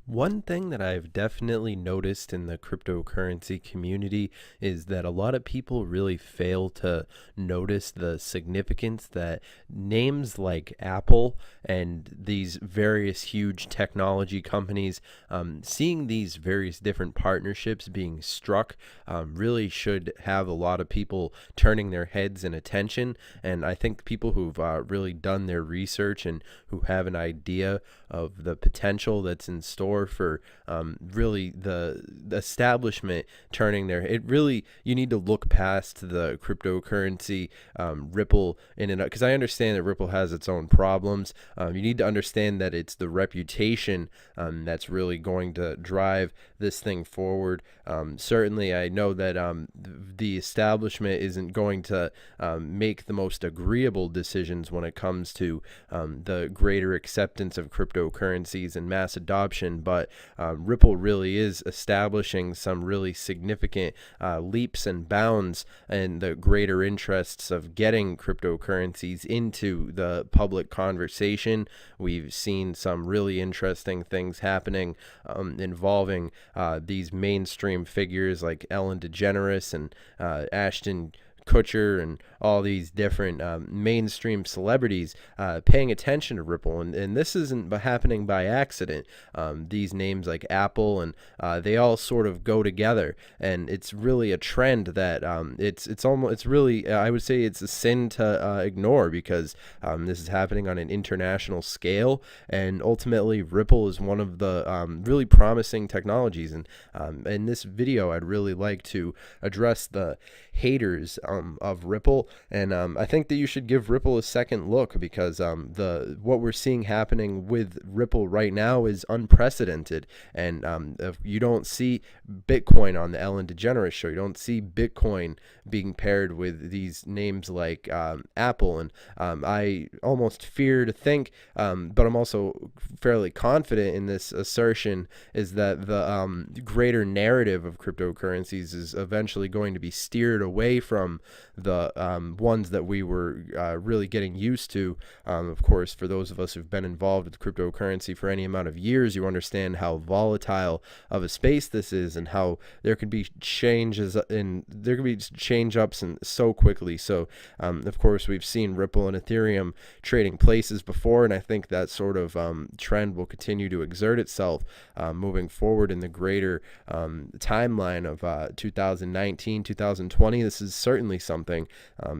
One thing that I've definitely noticed in the cryptocurrency community is that a lot of people really fail to notice the significance that names like Apple and these various huge technology companies, seeing these various different partnerships being struck, really should have a lot of people turning their heads in attention. And I think people who've really done their research and who have an idea of the potential that's in store for really the establishment turning their it really you need to look past the cryptocurrency Ripple in and because I understand that Ripple has its own problems. You need to understand that it's the reputation that's really going to drive this thing forward. Certainly I know that the establishment isn't going to make the most agreeable decisions when it comes to the greater acceptance of cryptocurrencies and mass adoption, but Ripple really is establishing some really significant leaps and bounds in the greater interests of getting cryptocurrencies into the public conversation. We've seen some really interesting things happening involving these mainstream figures like Ellen DeGeneres and Ashton Kutcher and all these different mainstream celebrities paying attention to Ripple. And this isn't happening by accident. These names like Apple and they all sort of go together. And it's really a trend that it's really, I would say it's a sin to ignore because this is happening on an international scale. And ultimately, Ripple is one of the really promising technologies. And in this video, I'd really like to address the haters of Ripple, and I think that you should give Ripple a second look because what we're seeing happening with Ripple right now is unprecedented. And if you don't see Bitcoin on the Ellen DeGeneres show, you don't see Bitcoin being paired with these names like Apple, and I almost fear to think, but I'm also fairly confident in this assertion, is that the greater narrative of cryptocurrencies is eventually going to be steered away from the ones that we were really getting used to. Of course, for those of us who've been involved with cryptocurrency for any amount of years, you understand how volatile of a space this is and how there could be changes and there could be change ups and so quickly. So, of course, we've seen Ripple and Ethereum trading places before, and I think that sort of trend will continue to exert itself moving forward in the greater timeline of 2019, 2020. This is certainly something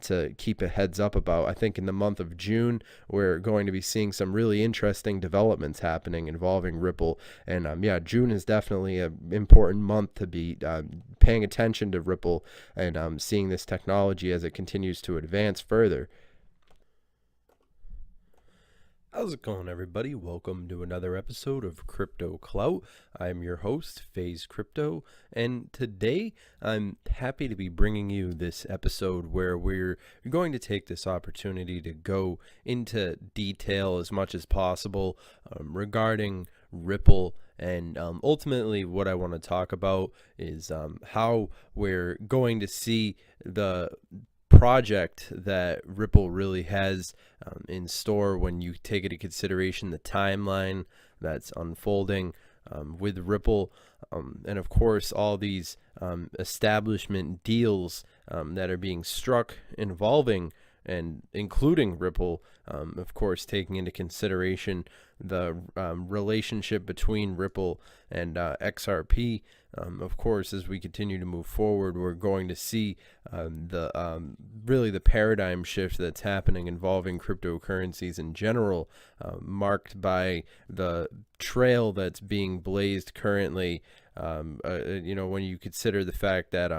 to keep a heads up about. I think in the month of June, we're going to be seeing some really interesting developments happening involving Ripple. And yeah, June is definitely an important month to be paying attention to Ripple and seeing this technology as it continues to advance further. How's it going, everybody? Welcome to another episode of Crypto Clout. I'm your host, FaZe Crypto, and today I'm happy to be bringing you this episode where we're going to take this opportunity to go into detail as much as possible regarding Ripple. And ultimately, what I want to talk about is how we're going to see the project that Ripple really has in store when you take into consideration the timeline that's unfolding with Ripple, and of course all these establishment deals that are being struck involving and including Ripple, of course, taking into consideration the relationship between Ripple and XRP. Of course, as we continue to move forward, we're going to see really the paradigm shift that's happening involving cryptocurrencies in general, marked by the trail that's being blazed currently. When you consider the fact that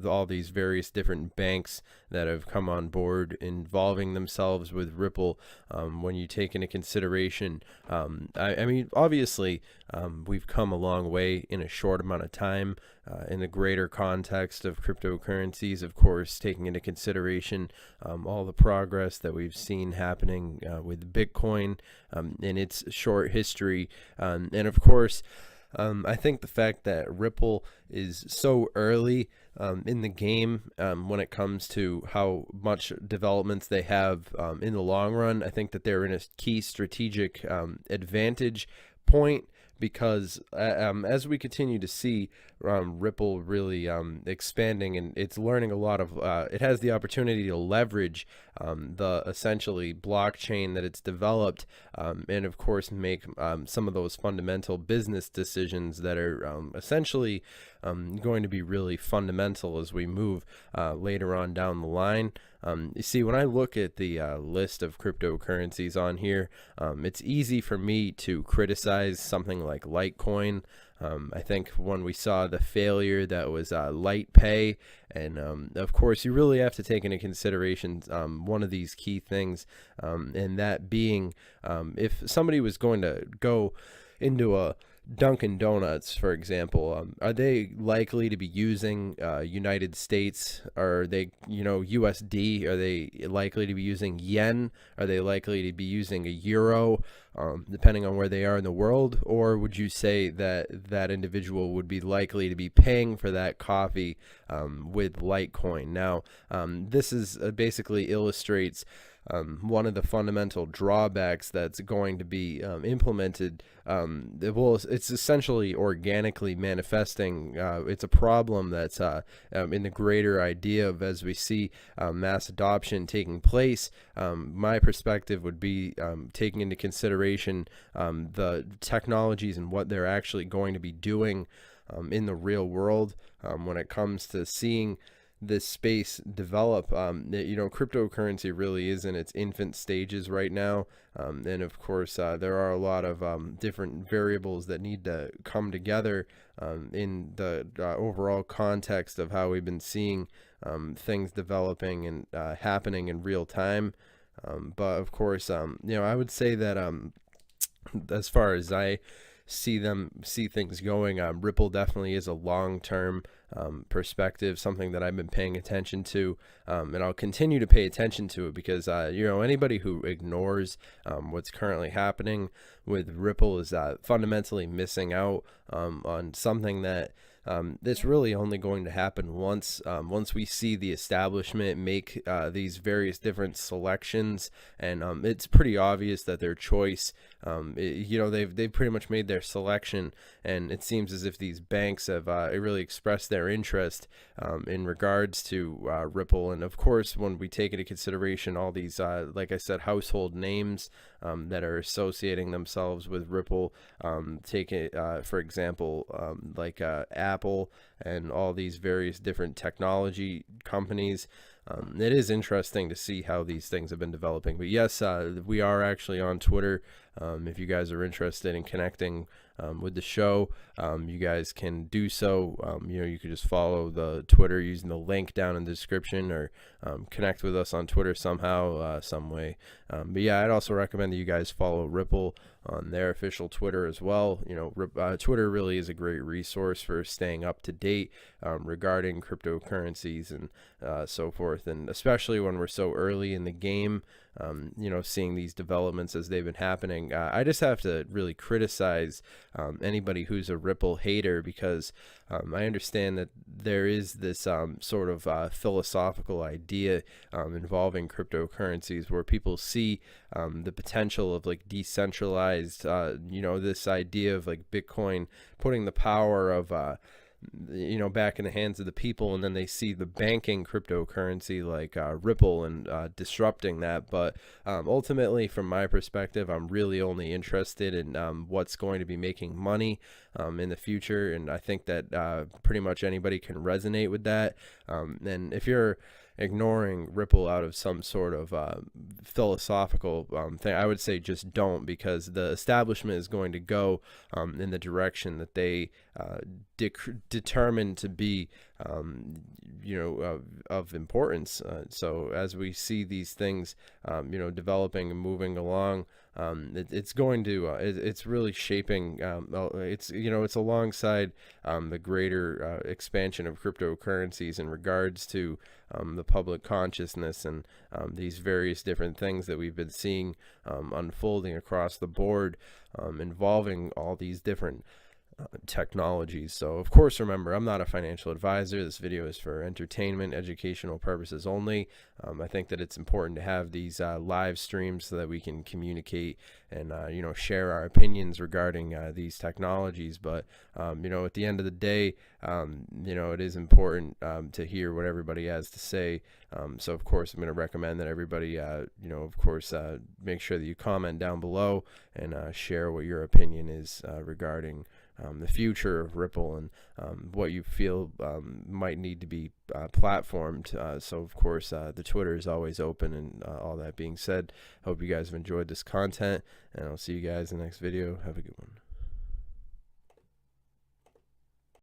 all these various different banks that have come on board involving themselves with Ripple, when you take into consideration, I mean, obviously, we've come a long way in a short amount of time in the greater context of cryptocurrencies, of course, taking into consideration all the progress that we've seen happening with Bitcoin in its short history. And of course, I think the fact that Ripple is so early in the game when it comes to how much developments they have in the long run, I think that they're in a key strategic advantage point because as we continue to see Ripple really expanding, and it's learning a lot of, it has the opportunity to leverage the essentially blockchain that it's developed, and of course make some of those fundamental business decisions that are essentially going to be really fundamental as we move later on down the line. You see, when I look at the list of cryptocurrencies on here, it's easy for me to criticize something like Litecoin. I think when we saw the failure that was LitePay, and of course you really have to take into consideration one of these key things, and that being if somebody was going to go into a Dunkin' Donuts, for example, are they likely to be using United States? Are they, USD? Are they likely to be using yen? Are they likely to be using a euro, depending on where they are in the world? Or would you say that that individual would be likely to be paying for that coffee with Litecoin? Now, this is basically illustrates one of the fundamental drawbacks that's going to be implemented. It's essentially organically manifesting. It's a problem that's in the greater idea of, as we see mass adoption taking place. My perspective would be taking into consideration the technologies and what they're actually going to be doing in the real world when it comes to seeing this space develop. Cryptocurrency really is in its infant stages right now, and of course there are a lot of different variables that need to come together in the overall context of how we've been seeing things developing and happening in real time. But of course, I would say that as far as I see things going, Ripple definitely is a long-term perspective, something that I've been paying attention to, and I'll continue to pay attention to it, because anybody who ignores what's currently happening with Ripple is fundamentally missing out on something that it's really only going to happen once we see the establishment make these various different selections, and it's pretty obvious that their choice, they've pretty much made their selection, and it seems as if these banks have really expressed their interest in regards to Ripple. And of course, when we take into consideration all these, like I said, household names that are associating themselves with Ripple, take it for example, like Apple and all these various different technology companies. It is interesting to see how these things have been developing. But yes, we are actually on Twitter. If you guys are interested in connecting with the show, you guys can do so. You could just follow the Twitter using the link down in the description, or connect with us on Twitter somehow, some way. But yeah, I'd also recommend that you guys follow Ripple on their official Twitter as well. Twitter really is a great resource for staying up to date regarding cryptocurrencies and so forth, and especially when we're so early in the game, seeing these developments as they've been happening. I just have to really criticize anybody who's a Ripple hater, because I understand that there is this sort of philosophical idea involving cryptocurrencies, where people see the potential of like decentralized, this idea of like Bitcoin putting the power of back in the hands of the people, and then they see the banking cryptocurrency like Ripple and disrupting that. But ultimately, from my perspective, I'm really only interested in what's going to be making money in the future, and I think that pretty much anybody can resonate with that. And if you're ignoring Ripple out of some sort of philosophical thing, I would say just don't, because the establishment is going to go in the direction that they determine to be of importance. So as we see these things developing and moving along, it's going to it's really shaping, it's alongside the greater expansion of cryptocurrencies in regards to the public consciousness, and these various different things that we've been seeing unfolding across the board, involving all these different technologies. So of course, remember, I'm not a financial advisor. This video is for entertainment, educational purposes only. I think that it's important to have these live streams so that we can communicate and share our opinions regarding these technologies. But at the end of the day, it is important to hear what everybody has to say. So of course, I'm going to recommend that everybody make sure that you comment down below and share what your opinion is regarding the future of Ripple and what you feel might need to be platformed. So of course, the Twitter is always open. And all that being said, I hope you guys have enjoyed this content, and I'll see you guys in the next video. Have a good one.